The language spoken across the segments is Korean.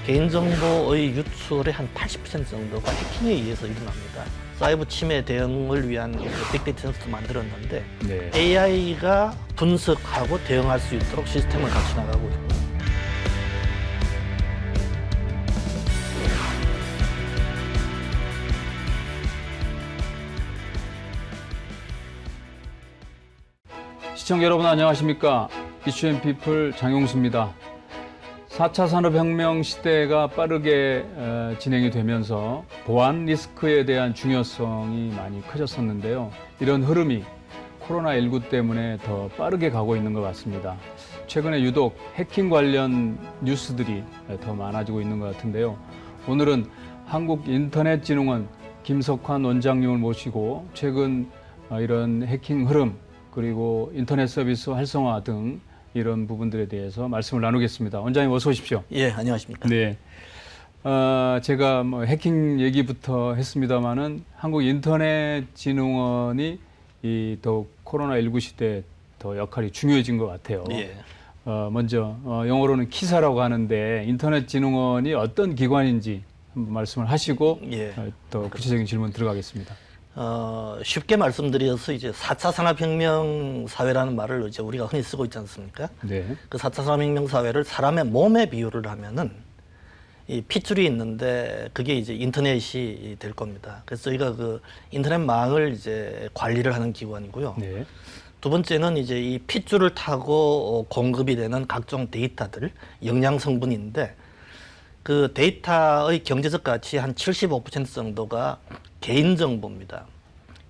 개인정보의 유출의 한 80% 정도가 해킹에 의해서 일어납니다. 사이버 침해 대응을 위한 빅데이터 센터도 만들었는데 네. AI가 분석하고 대응할 수 있도록 시스템을 갖춰 나가고 있고 시청자 여러분 안녕하십니까? 이슈앤피플 장용수입니다. 4차 산업혁명 시대가 빠르게 진행이 되면서 보안 리스크에 대한 중요성이 많이 커졌었는데요. 이런 흐름이 코로나19 때문에 더 빠르게 가고 있는 것 같습니다. 최근에 유독 해킹 관련 뉴스들이 더 많아지고 있는 것 같은데요. 오늘은 한국인터넷진흥원 김석환 원장님을 모시고 최근 이런 해킹 흐름 그리고 인터넷 서비스 활성화 등 이런 부분들에 대해서 말씀을 나누겠습니다. 원장님 어서 오십시오. 예, 안녕하십니까? 네. 제가 뭐 해킹 얘기부터 했습니다마는 한국인터넷진흥원이 이 더욱 코로나19 시대에 더 역할이 중요해진 것 같아요. 예. 먼저 영어로는 키사라고 하는데 인터넷진흥원이 어떤 기관인지 한번 말씀을 하시고 예. 더 구체적인 질문 들어가겠습니다. 쉽게 말씀드려서 이제 4차 산업혁명 사회라는 말을 이제 우리가 흔히 쓰고 있지 않습니까? 네. 그 4차 산업혁명 사회를 사람의 몸에 비유를 하면은 이 핏줄이 있는데 그게 이제 인터넷이 될 겁니다. 그래서 저희가 그 인터넷망을 이제 관리를 하는 기관이고요. 네. 두 번째는 이제 이 핏줄을 타고 공급이 되는 각종 데이터들, 영양 성분인데 그 데이터의 경제적 가치 한 75% 정도가 개인 정보입니다.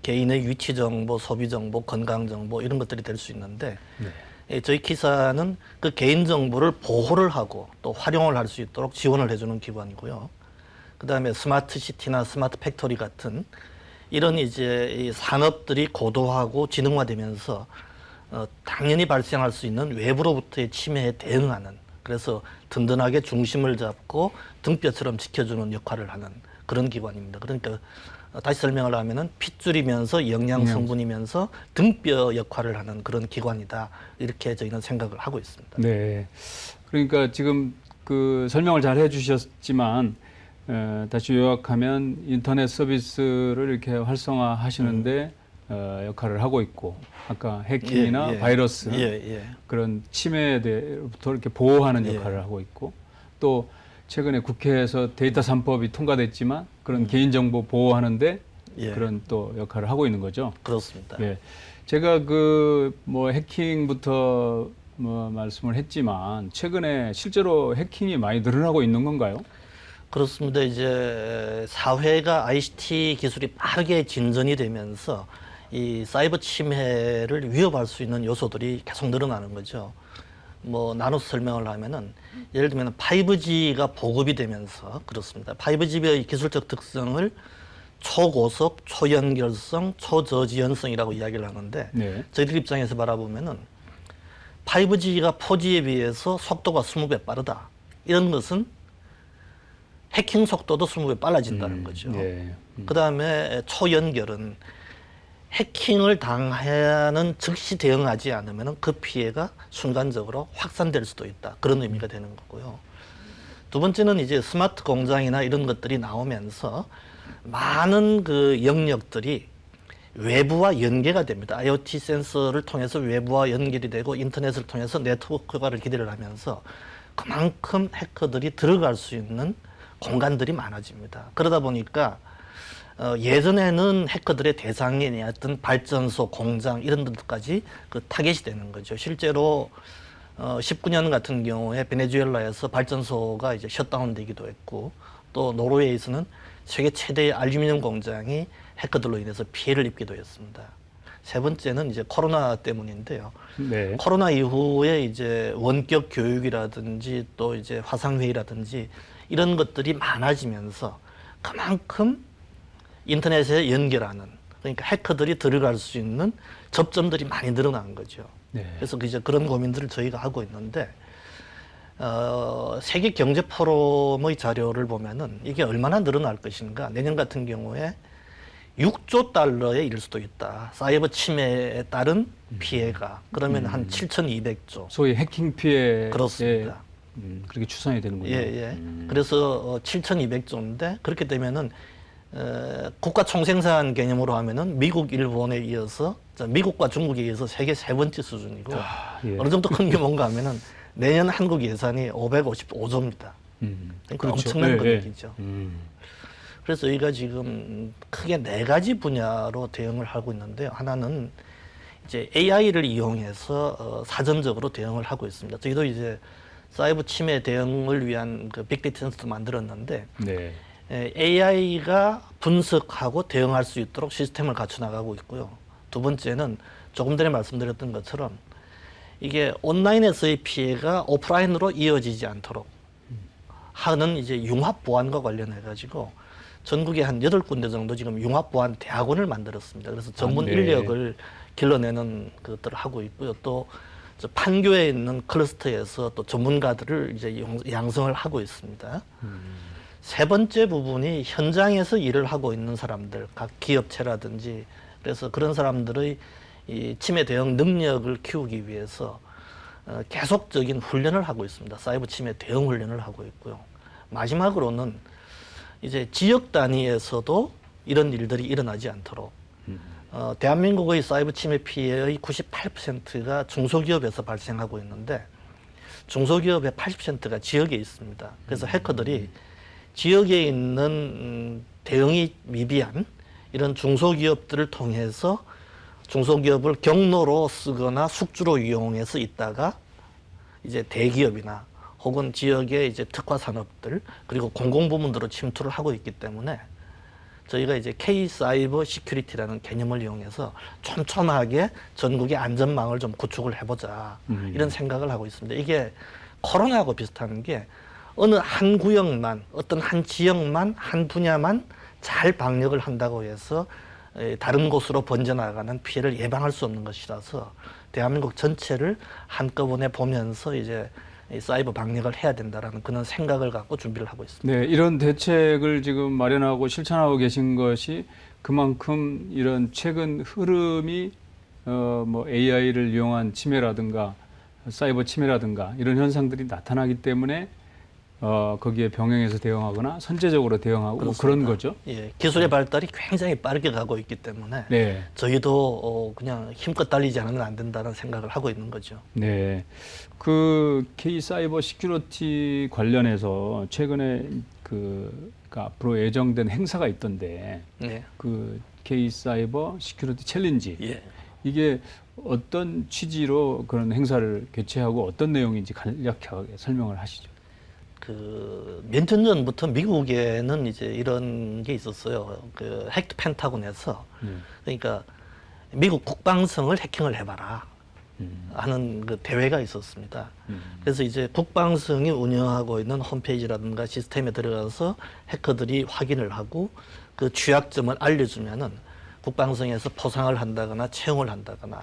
개인의 위치 정보, 소비 정보, 건강 정보 이런 것들이 될 수 있는데 저희 키사는 그 개인 정보를 보호를 하고 또 활용을 할 수 있도록 지원을 해주는 기관이고요. 그다음에 스마트 시티나 스마트 팩토리 같은 이런 이제 이 산업들이 고도화하고 지능화되면서 당연히 발생할 수 있는 외부로부터의 침해에 대응하는 그래서 든든하게 중심을 잡고 등뼈처럼 지켜주는 역할을 하는 그런 기관입니다. 그러니까 다시 설명을 하면은 핏줄이면서 영양 성분이면서 등뼈 역할을 하는 그런 기관이다. 이렇게 저희는 생각을 하고 있습니다. 네. 그러니까 지금 그 설명을 잘 해주셨지만 다시 요약하면 인터넷 서비스를 이렇게 활성화하시는데 역할을 하고 있고 아까 해킹이나 바이러스 그런 침해에 대해부터 이렇게 보호하는 역할을 하고 있고 또 최근에 국회에서 데이터 3법이 통과됐지만 그런 개인정보 보호하는데 그런 또 역할을 하고 있는 거죠. 그렇습니다. 예. 제가 그 뭐 해킹부터 뭐 말씀을 했지만 최근에 실제로 해킹이 많이 늘어나고 있는 건가요? 그렇습니다. 이제 사회가 ICT 기술이 빠르게 진전이 되면서 이 사이버 침해를 위협할 수 있는 요소들이 계속 늘어나는 거죠. 뭐 나눠서 설명을 하면은 예를 들면 5G가 보급이 되면서 그렇습니다. 5G의 기술적 특성을 초고속, 초연결성, 초저지연성이라고 이야기를 하는데 저희들 입장에서 바라보면은 5G가 4G에 비해서 속도가 20배 빠르다. 이런 것은 해킹 속도도 20배 빨라진다는 거죠. 그 다음에 초연결은 해킹을 당하는 즉시 대응하지 않으면 그 피해가 순간적으로 확산될 수도 있다. 그런 의미가 되는 거고요. 두 번째는 이제 스마트 공장이나 이런 것들이 나오면서 많은 그 영역들이 외부와 연계가 됩니다. IoT 센서를 통해서 외부와 연결이 되고 인터넷을 통해서 네트워크 효과를 기대를 하면서 그만큼 해커들이 들어갈 수 있는 공간들이 많아집니다. 그러다 보니까 예전에는 해커들의 대상이었던 발전소, 공장 이런 데까지 그 타겟이 되는 거죠. 실제로 19년 같은 경우에 베네수엘라에서 발전소가 이제 셧다운되기도 했고 또 노르웨이에서는 세계 최대의 알루미늄 공장이 해커들로 인해서 피해를 입기도 했습니다. 세 번째는 이제 코로나 때문인데요. 코로나 이후에 이제 원격 교육이라든지 또 이제 화상회의라든지 이런 것들이 많아지면서 그만큼 인터넷에 연결하는 그러니까 해커들이 들어갈 수 있는 접점들이 많이 늘어난 거죠. 그래서 이제 그런 고민들을 저희가 하고 있는데 세계 경제 포럼의 자료를 보면은 이게 얼마나 늘어날 것인가. 내년 같은 경우에 6조 달러에 이를 수도 있다. 사이버 침해에 따른 피해가. 그러면 한 7,200조. 소위 해킹 피해. 그렇습니다. 그렇게 추산이 되는군요. 예, 예. 그래서 7,200조인데 그렇게 되면은 국가 총생산 개념으로 하면은 미국, 일본에 이어서 미국과 중국에 이어서 세계 세 번째 수준이고 예. 어느 정도 큰 규모인가 하면은 내년 한국 예산이 555조입니다. 그러니까 그렇죠. 엄청난 예, 금액이죠. 예. 그래서 저희가 지금 크게 네 가지 분야로 대응을 하고 있는데요. 하나는 이제 AI를 이용해서 사전적으로 대응을 하고 있습니다. 저희도 이제 사이버 침해 대응을 위한 그 빅데이터 센터도 만들었는데 네. AI가 분석하고 대응할 수 있도록 시스템을 갖춰 나가고 있고요. 두 번째는 조금 전에 말씀드렸던 것처럼 이게 온라인에서의 피해가 오프라인으로 이어지지 않도록 하는 이제 융합 보안과 관련해 가지고 전국에 한 8군데 정도 지금 융합 보안 대학원을 만들었습니다. 그래서 전문 네. 인력을 길러내는 것들을 하고 있고요. 또 저 판교에 있는 클러스터에서 또 전문가들을 이제 양성을 하고 있습니다. 세 번째 부분이 현장에서 일을 하고 있는 사람들, 각 기업체라든지 그래서 그런 사람들의 이 침해 대응 능력을 키우기 위해서 계속적인 훈련을 하고 있습니다. 사이버 침해 대응 훈련을 하고 있고요. 마지막으로는 이제 지역 단위에서도 이런 일들이 일어나지 않도록 대한민국의 사이버 침해 피해의 98%가 중소기업에서 발생하고 있는데 중소기업의 80%가 지역에 있습니다. 그래서 해커들이 지역에 있는 대응이 미비한 이런 중소기업들을 통해서 중소기업을 경로로 쓰거나 숙주로 이용해서 있다가 이제 대기업이나 혹은 지역의 이제 특화 산업들 그리고 공공부문으로 침투를 하고 있기 때문에 저희가 이제 K-사이버 시큐리티라는 개념을 이용해서 촘촘하게 전국의 안전망을 좀 구축을 해보자 이런 생각을 하고 있습니다. 이게 코로나하고 비슷한 게 어느 한 구역만 어떤 한 지역만 한 분야만 잘 방역을 한다고 해서 다른 곳으로 번져나가는 피해를 예방할 수 없는 것이라서 대한민국 전체를 한꺼번에 보면서 이제 이 사이버 방역을 해야 된다라는 그런 생각을 갖고 준비를 하고 있습니다. 네, 이런 대책을 지금 마련하고 실천하고 계신 것이 그만큼 이런 최근 흐름이 뭐 AI를 이용한 침해라든가 사이버 침해라든가 이런 현상들이 나타나기 때문에 거기에 병행해서 대응하거나 선제적으로 대응하고 뭐 그런 거죠. 예, 기술의 발달이 굉장히 빠르게 가고 있기 때문에 네. 저희도 그냥 힘껏 달리지 않으면 안 된다는 생각을 하고 있는 거죠. 네. 그 K 사이버 시큐리티 관련해서 최근에 그 앞으로 예정된 행사가 있던데 네. 그 K 사이버 시큐리티 챌린지 예. 이게 어떤 취지로 그런 행사를 개최하고 어떤 내용인지 간략하게 설명을 하시죠. 몇 년 전부터 미국에는 이제 이런 게 있었어요. 그 핵 펜타곤에서 그러니까 미국 국방성을 해킹을 해봐라 하는 그 대회가 있었습니다. 그래서 이제 국방성이 운영하고 있는 홈페이지라든가 시스템에 들어가서 해커들이 확인을 하고 그 취약점을 알려주면은 국방성에서 포상을 한다거나 채용을 한다거나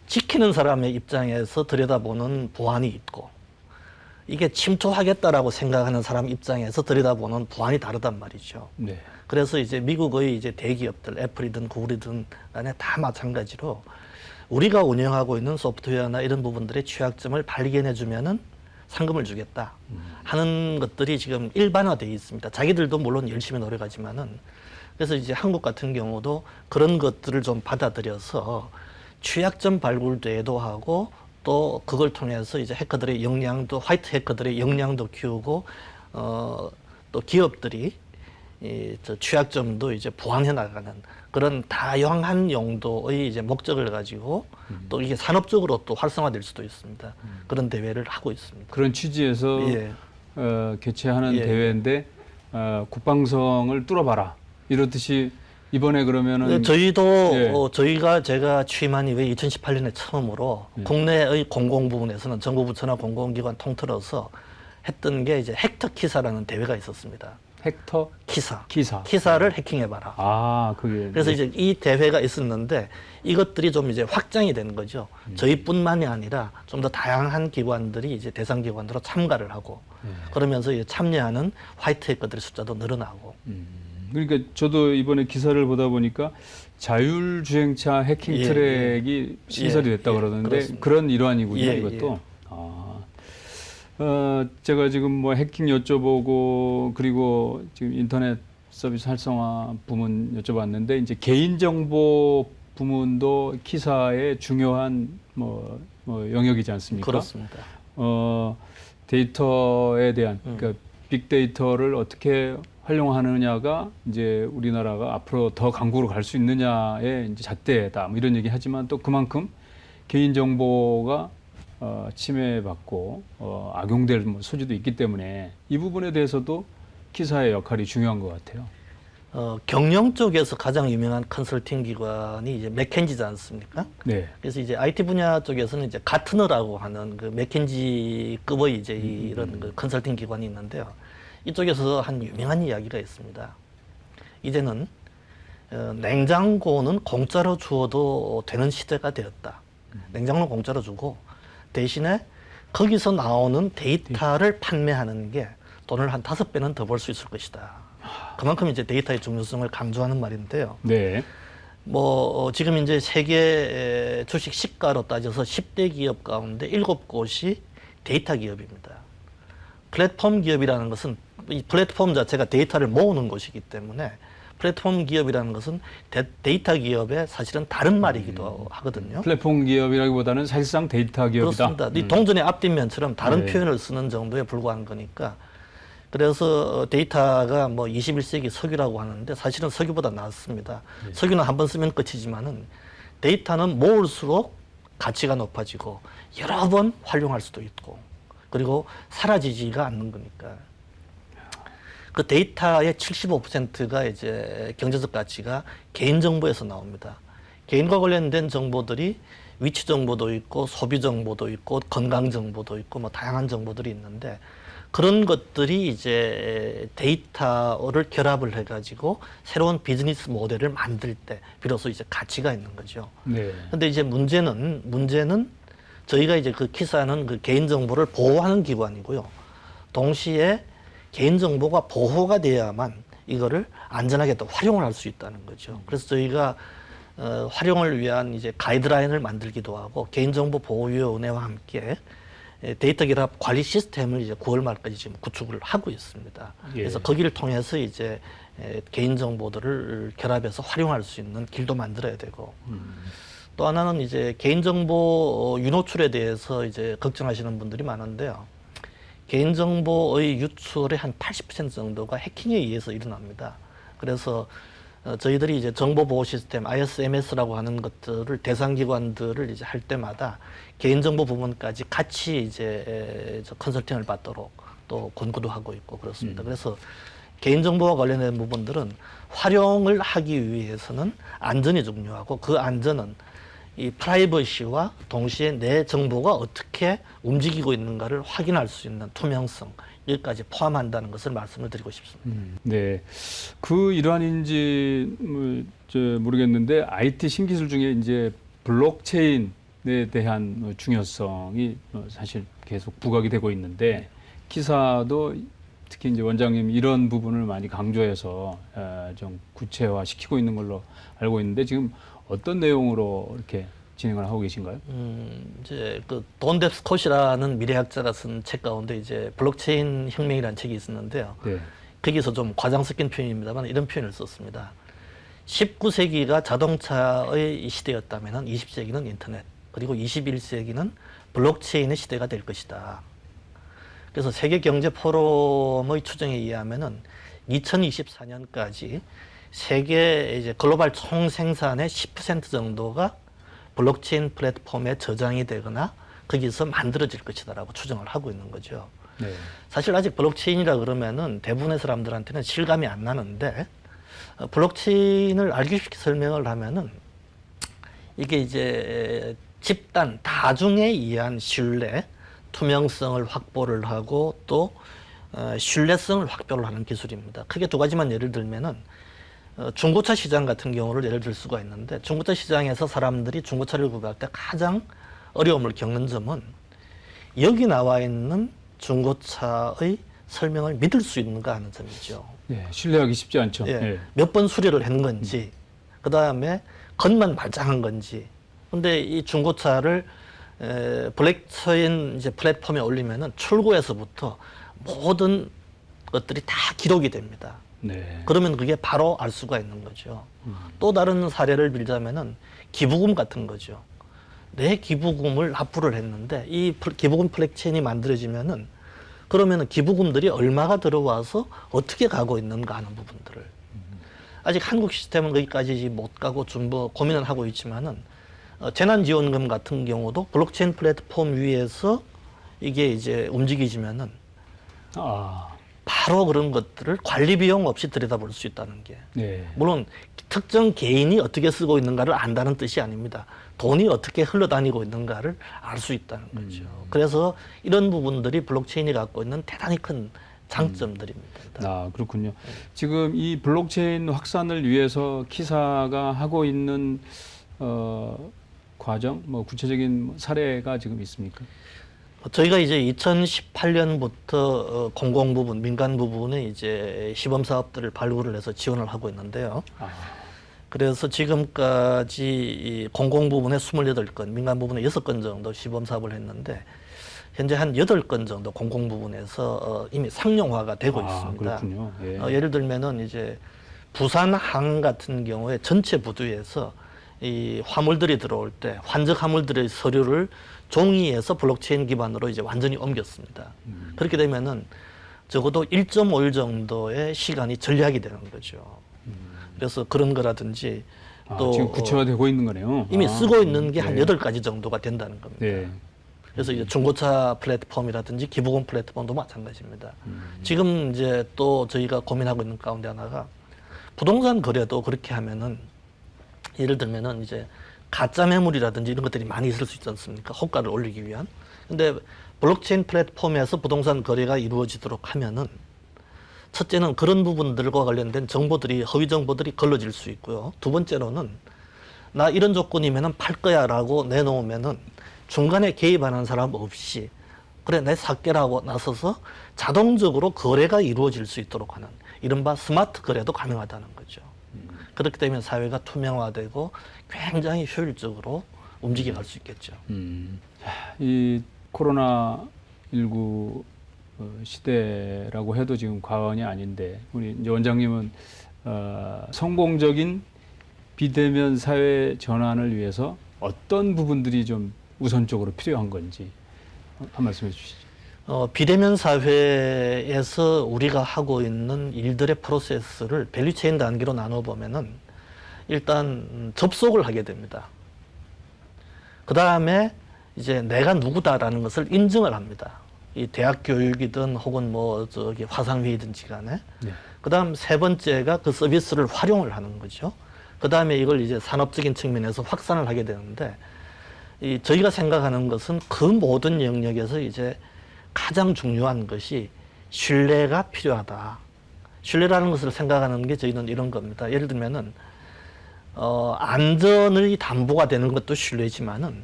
지키는 사람의 입장에서 들여다보는 보안이 있고 이게 침투하겠다라고 생각하는 사람 입장에서 들여다보는 보안이 다르단 말이죠. 네. 그래서 이제 미국의 이제 대기업들, 애플이든 구글이든 간에 다 마찬가지로 우리가 운영하고 있는 소프트웨어나 이런 부분들의 취약점을 발견해주면은 상금을 주겠다 하는 것들이 지금 일반화되어 있습니다. 자기들도 물론 열심히 노력하지만은 그래서 이제 한국 같은 경우도 그런 것들을 좀 받아들여서 취약점 발굴대회도 하고 또 그걸 통해서 이제 해커들의 역량도 화이트 해커들의 역량도 키우고 또 기업들이 저 취약점도 이제 보완해 나가는 그런 다양한 용도의 이제 목적을 가지고 또 이게 산업적으로 또 활성화될 수도 있습니다. 그런 대회를 하고 있습니다. 그런 취지에서 예. 개최하는 예. 대회인데 국방성을 뚫어봐라 이렇듯이 이번에 그러면은 네, 저희도 예. 저희가 제가 취임한 이후에 2018년에 처음으로 국내의 공공 부문에서는 정부 부처나 공공기관 통틀어서 했던 게 이제 헥터 키사라는 대회가 있었습니다. 헥터 키사. 키사를 해킹해봐라. 아, 그게 그래서 이제 이 대회가 있었는데 이것들이 좀 이제 확장이 되는 거죠. 저희뿐만이 아니라 좀 더 다양한 기관들이 이제 대상 기관으로 참가를 하고 그러면서 이제 참여하는 화이트 해커들의 숫자도 늘어나고. 그러니까 저도 이번에 기사를 보다 보니까 자율주행차 해킹 예, 트랙이 신설이 됐다고 그러던데 그렇습니다. 그런 일환이군요, 예, 이것도. 예. 제가 지금 뭐 해킹 여쭤보고 그리고 지금 인터넷 서비스 활성화 부문 여쭤봤는데 이제 개인정보 부문도 키사의 중요한 뭐 영역이지 않습니까? 그렇습니다. 데이터에 대한 그러니까 빅데이터를 어떻게 활용하느냐가 이제 우리나라가 앞으로 더 강국으로 갈 수 있느냐의 이제 잣대다 뭐 이런 얘기 하지만 또 그만큼 개인정보가 침해받고 악용될 뭐 소지도 있기 때문에 이 부분에 대해서도 키사의 역할이 중요한 것 같아요. 경영 쪽에서 가장 유명한 컨설팅 기관이 이제 맥켄지지 않습니까? 네. 그래서 이제 IT 분야 쪽에서는 이제 가트너라고 하는 그 맥켄지급의 이제 이런 그 컨설팅 기관이 있는데요. 이쪽에서 한 유명한 이야기가 있습니다. 이제는 냉장고는 공짜로 주어도 되는 시대가 되었다. 냉장고는 공짜로 주고 대신에 거기서 나오는 데이터를 판매하는 게 돈을 한 5배는 더 벌 수 있을 것이다. 그만큼 이제 데이터의 중요성을 강조하는 말인데요. 네. 지금 이제 세계 주식 시가로 따져서 10대 기업 가운데 7곳이 데이터 기업입니다. 플랫폼 기업이라는 것은 이 플랫폼 자체가 데이터를 모으는 곳이기 때문에 플랫폼 기업이라는 것은 데이터 기업의 사실은 다른 말이기도 하거든요. 플랫폼 기업이라기보다는 사실상 데이터 기업이다. 그렇습니다. 이 동전의 앞뒷면처럼 다른 네. 표현을 쓰는 정도에 불과한 거니까. 그래서 데이터가 뭐 21세기 석유라고 하는데 사실은 석유보다 낫습니다. 네. 석유는 한 번 쓰면 끝이지만은 데이터는 모을수록 가치가 높아지고 여러 번 활용할 수도 있고 그리고 사라지지가 않는 거니까. 그 데이터의 75%가 이제 경제적 가치가 개인 정보에서 나옵니다. 개인과 관련된 정보들이 위치 정보도 있고 소비 정보도 있고 건강 정보도 있고 뭐 다양한 정보들이 있는데 그런 것들이 이제 데이터를 결합을 해가지고 새로운 비즈니스 모델을 만들 때 비로소 이제 가치가 있는 거죠. 네. 근데 이제 문제는 저희가 이제 그 키사는 그 개인 정보를 보호하는 기관이고요. 동시에 개인 정보가 보호가 돼야만 이거를 안전하게 또 활용을 할 수 있다는 거죠. 그래서 저희가 활용을 위한 이제 가이드라인을 만들기도 하고 개인정보보호위원회와 함께 데이터 결합 관리 시스템을 이제 9월 말까지 지금 구축을 하고 있습니다. 예. 그래서 거기를 통해서 이제 개인 정보들을 결합해서 활용할 수 있는 길도 만들어야 되고 또 하나는 이제 개인정보 유노출에 대해서 이제 걱정하시는 분들이 많은데요. 개인정보의 유출의 한 80% 정도가 해킹에 의해서 일어납니다. 그래서 저희들이 이제 정보보호 시스템 ISMS라고 하는 것들을 대상기관들을 이제 할 때마다 개인정보 부분까지 같이 이제 컨설팅을 받도록 또 권고도 하고 있고 그렇습니다. 그래서 개인정보와 관련된 부분들은 활용을 하기 위해서는 안전이 중요하고 그 안전은 이 프라이버시와 동시에 내 정보가 어떻게 움직이고 있는가를 확인할 수 있는 투명성 여기까지 포함한다는 것을 말씀을 드리고 싶습니다. 네, 그 일환인지 모르겠는데 IT 신기술 중에 이제 블록체인에 대한 중요성이 사실 계속 부각이 되고 있는데 키사도 특히 이제 원장님 이런 부분을 많이 강조해서 좀 구체화시키고 있는 걸로 알고 있는데 지금 어떤 내용으로 이렇게 진행을 하고 계신가요? 이제 그 돈뎁 스콧이라는 미래학자가 쓴 책 가운데 이제 블록체인 혁명이라는 책이 있었는데요. 네. 거기서 좀 과장 섞인 표현입니다만 이런 표현을 썼습니다. 19세기가 자동차의 시대였다면 20세기는 인터넷, 그리고 21세기는 블록체인의 시대가 될 것이다. 그래서 세계경제포럼의 추정에 의하면은 2024년까지 세계 이제 글로벌 총생산의 10% 정도가 블록체인 플랫폼에 저장이 되거나 거기서 만들어질 것이다라고 추정을 하고 있는 거죠. 네. 사실 아직 블록체인이라 그러면은 대부분의 사람들한테는 실감이 안 나는데 블록체인을 알기 쉽게 설명을 하면은 이게 이제 집단 다중에 의한 신뢰, 투명성을 확보를 하고 또 신뢰성을 확보를 하는 기술입니다. 크게 두 가지만 예를 들면은 중고차 시장 같은 경우를 예를 들 수가 있는데 중고차 시장에서 사람들이 중고차를 구매할 때 가장 어려움을 겪는 점은 여기 나와 있는 중고차의 설명을 믿을 수 있는가 하는 점이죠. 네, 신뢰하기 쉽지 않죠. 예, 네. 몇 번 수리를 한 건지, 그 다음에 겉만 발장한 건지. 근데 이 중고차를 블록체인 이제 플랫폼에 올리면은 출고에서부터 모든 것들이 다 기록이 됩니다. 네. 그러면 그게 바로 알 수가 있는 거죠. 또 다른 사례를 빌자면은 기부금 같은 거죠. 내 기부금을 납부를 했는데 이 기부금 블록체인이 만들어지면은 그러면은 기부금들이 얼마가 들어와서 어떻게 가고 있는가 하는 부분들을 아직 한국 시스템은 거기까지 못 가고 좀 뭐 고민을 하고 있지만은 재난지원금 같은 경우도 블록체인 플랫폼 위에서 이게 이제 움직이지면은 아, 바로 그런 것들을 관리 비용 없이 들여다볼 수 있다는 게 네. 물론 특정 개인이 어떻게 쓰고 있는가를 안다는 뜻이 아닙니다. 돈이 어떻게 흘러다니고 있는가를 알 수 있다는 거죠. 그래서 이런 부분들이 블록체인이 갖고 있는 대단히 큰 장점들입니다. 아, 그렇군요. 지금 이 블록체인 확산을 위해서 키사가 하고 있는 과정, 뭐 구체적인 사례가 지금 있습니까? 저희가 이제 2018년부터 공공 부분, 민간 부분에 이제 시범 사업들을 발굴을 해서 지원을 하고 있는데요. 아, 그래서 지금까지 이 공공 부분에 28건, 민간 부분에 6건 정도 시범 사업을 했는데 현재 한 8건 정도 공공 부분에서 이미 상용화가 되고 있습니다. 그렇군요. 예. 예를 들면은 이제 부산항 같은 경우에 전체 부두에서 이 화물들이 들어올 때 환적 화물들의 서류를 종이에서 블록체인 기반으로 이제 완전히 옮겼습니다. 그렇게 되면은 적어도 1.5일 정도의 시간이 절약이 되는 거죠. 그래서 그런 거라든지 또 지금 구체화되고 있는 거네요. 이미 쓰고 있는 게 한 네. 8가지 정도가 된다는 겁니다. 네. 그래서 이제 중고차 플랫폼이라든지 기부금 플랫폼도 마찬가지입니다. 지금 이제 또 저희가 고민하고 있는 가운데 하나가 부동산 거래도 그렇게 하면은 예를 들면은 이제 가짜 매물이라든지 이런 것들이 많이 있을 수 있지 않습니까? 호가를 올리기 위한. 근데 블록체인 플랫폼에서 부동산 거래가 이루어지도록 하면은 첫째는 그런 부분들과 관련된 정보들이 허위 정보들이 걸러질 수 있고요. 두 번째로는 나 이런 조건이면은 팔 거야라고 내놓으면은 중간에 개입하는 사람 없이 그래 내 살게라고 나서서 자동적으로 거래가 이루어질 수 있도록 하는 이른바 스마트 거래도 가능하다는 거죠. 그렇게 되면 사회가 투명화되고 굉장히 효율적으로 움직여갈 수 있겠죠. 이 코로나19 시대라고 해도 지금 과언이 아닌데 우리 이제 원장님은 성공적인 비대면 사회 전환을 위해서 어떤 부분들이 좀 우선적으로 필요한 건지 한 말씀해 주시죠. 비대면 사회에서 우리가 하고 있는 일들의 프로세스를 밸류체인 단계로 나눠보면은 일단 접속을 하게 됩니다. 그 다음에 이제 내가 누구다라는 것을 인증을 합니다. 이 대학 교육이든 혹은 뭐 저기 화상회의든지 간에. 네. 그 다음 세 번째가 그 서비스를 활용을 하는 거죠. 그 다음에 이걸 이제 산업적인 측면에서 확산을 하게 되는데 저희가 생각하는 것은 그 모든 영역에서 이제 가장 중요한 것이 신뢰가 필요하다. 신뢰라는 것을 생각하는 게 저희는 이런 겁니다. 예를 들면은 안전의 담보가 되는 것도 신뢰지만은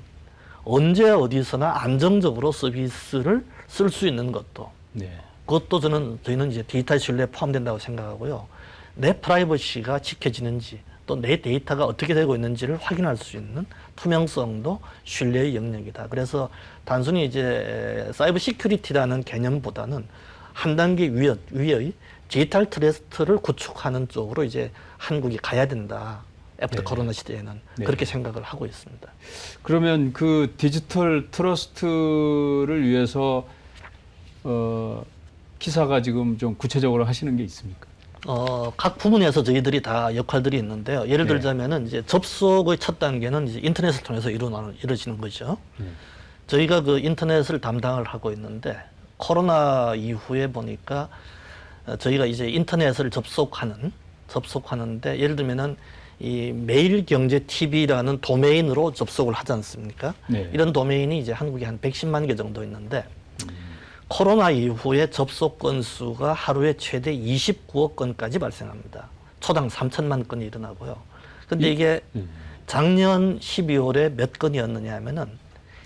언제 어디서나 안정적으로 서비스를 쓸 수 있는 것도 네. 그것도 저희는 이제 디지털 신뢰에 포함된다고 생각하고요. 내 프라이버시가 지켜지는지 또 내 데이터가 어떻게 되고 있는지를 확인할 수 있는 투명성도 신뢰의 영역이다. 그래서 단순히 이제 사이버 시큐리티라는 개념보다는 한 단계 위의 디지털 트러스트를 구축하는 쪽으로 이제 한국이 가야 된다. 애프터 코로나 시대에는 네. 그렇게 생각을 하고 있습니다. 그러면 그 디지털 트러스트를 위해서 키사가 지금 좀 구체적으로 하시는 게 있습니까? 각 부문에서 저희들이 다 역할들이 있는데요. 예를 들자면은 이제 접속의 첫 단계는 이제 인터넷을 통해서 이루어지는 거죠. 저희가 그 인터넷을 담당을 하고 있는데 코로나 이후에 보니까 저희가 이제 인터넷을 접속하는데 예를 들면은 이 매일경제TV라는 도메인으로 접속을 하지 않습니까? 네. 이런 도메인이 이제 한국에 한 110만 개 정도 있는데 코로나 이후에 접속 건수가 하루에 최대 29억 건까지 발생합니다. 초당 3천만 건이 일어나고요. 근데 이게 작년 12월에 몇 건이었느냐 하면은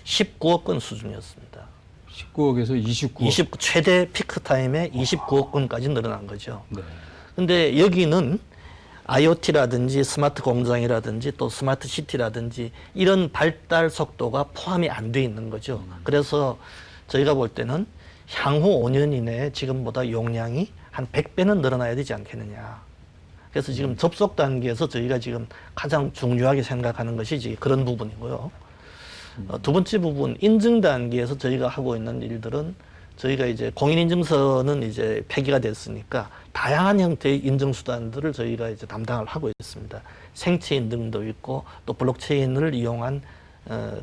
19억 건 수준이었습니다. 19억에서 29억. 최대 피크 타임에 29억 건까지 늘어난 거죠. 네. 근데 여기는 IoT라든지 스마트 공장이라든지 또 스마트 시티라든지 이런 발달 속도가 포함이 안 돼 있는 거죠. 그래서 저희가 볼 때는 향후 5년 이내에 지금보다 용량이 한 100배는 늘어나야 되지 않겠느냐. 그래서 지금 접속 단계에서 저희가 지금 가장 중요하게 생각하는 것이 이제 그런 부분이고요. 두 번째 부분, 인증 단계에서 저희가 하고 있는 일들은 저희가 이제 공인인증서는 이제 폐기가 됐으니까 다양한 형태의 인증 수단들을 저희가 이제 담당을 하고 있습니다. 생체 인증도 있고 또 블록체인을 이용한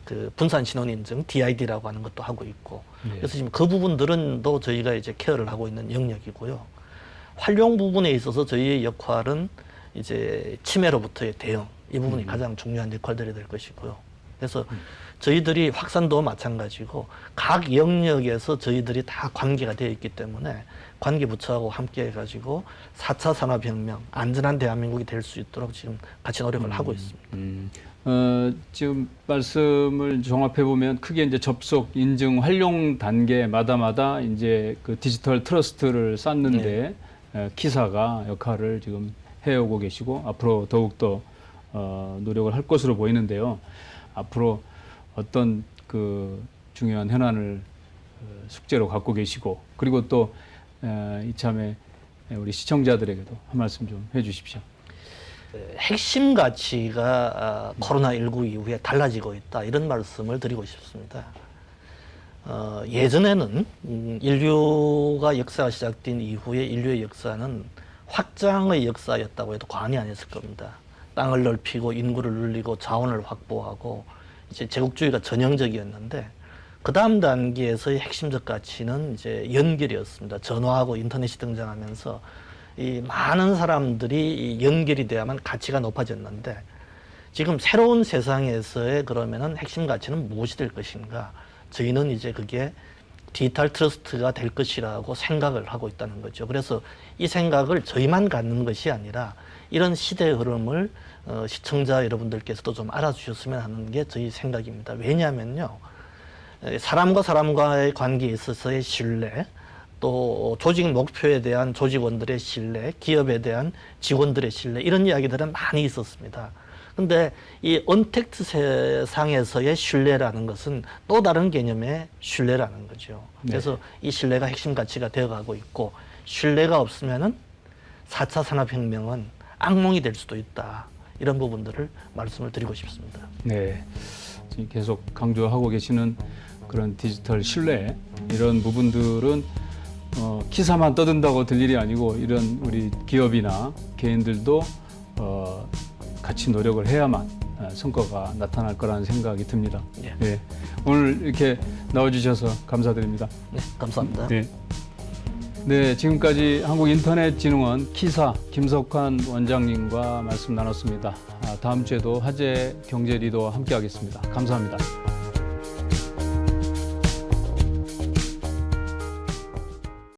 그 분산 신원 인증 DID라고 하는 것도 하고 있고 그래서 지금 그 부분들은 또 저희가 이제 케어를 하고 있는 영역이고요. 활용 부분에 있어서 저희의 역할은 이제 침해로부터의 대응 이 부분이 가장 중요한 역할들이 될 것이고요. 그래서 저희들이 확산도 마찬가지고 각 영역에서 저희들이 다 관계가 되어 있기 때문에 관계부처하고 함께 해가지고 4차 산업혁명 안전한 대한민국이 될 수 있도록 지금 같이 노력을 하고 있습니다. 지금 말씀을 종합해 보면 크게 이제 접속, 인증, 활용 단계마다마다 이제 그 디지털 트러스트를 쌓는데 키사가 역할을 지금 해오고 계시고 앞으로 더욱더 노력을 할 것으로 보이는데요. 앞으로 어떤 그 중요한 현안을 숙제로 갖고 계시고 그리고 또 이참에 우리 시청자들에게도 한 말씀 좀 해주십시오. 핵심 가치가 코로나19 이후에 달라지고 있다 이런 말씀을 드리고 싶습니다. 예전에는 인류가 역사가 시작된 이후에 인류의 역사는 확장의 역사였다고 해도 과언이 아니었을 겁니다. 땅을 넓히고 인구를 늘리고 자원을 확보하고 이제 제국주의가 전형적이었는데 그 다음 단계에서의 핵심적 가치는 이제 연결이었습니다. 전화하고 인터넷이 등장하면서 이 많은 사람들이 연결이 돼야만 가치가 높아졌는데 지금 새로운 세상에서의 그러면은 핵심 가치는 무엇이 될 것인가? 저희는 이제 그게 디지털 트러스트가 될 것이라고 생각을 하고 있다는 거죠. 그래서 이 생각을 저희만 갖는 것이 아니라 이런 시대의 흐름을 시청자 여러분들께서도 좀 알아주셨으면 하는 게 저희 생각입니다. 왜냐하면요. 사람과 사람과의 관계에 있어서의 신뢰, 또 조직 목표에 대한 조직원들의 신뢰, 기업에 대한 직원들의 신뢰 이런 이야기들은 많이 있었습니다. 근데 이 언택트 세상에서의 신뢰라는 것은 또 다른 개념의 신뢰라는 거죠. 그래서 이 신뢰가 핵심 가치가 되어가고 있고 신뢰가 없으면은 4차 산업혁명은 악몽이 될 수도 있다. 이런 부분들을 말씀을 드리고 싶습니다. 네, 지금 계속 강조하고 계시는 그런 디지털 신뢰 이런 부분들은 기사만 떠든다고 될 일이 아니고 이런 우리 기업이나 개인들도 같이 노력을 해야만 성과가 나타날 거라는 생각이 듭니다. 예. 네, 오늘 이렇게 나와주셔서 감사드립니다. 네, 감사합니다. 네. 네, 지금까지 한국인터넷진흥원 키사 김석환 원장님과 말씀 나눴습니다. 다음 주에도 화제 경제 리더와 함께하겠습니다. 감사합니다.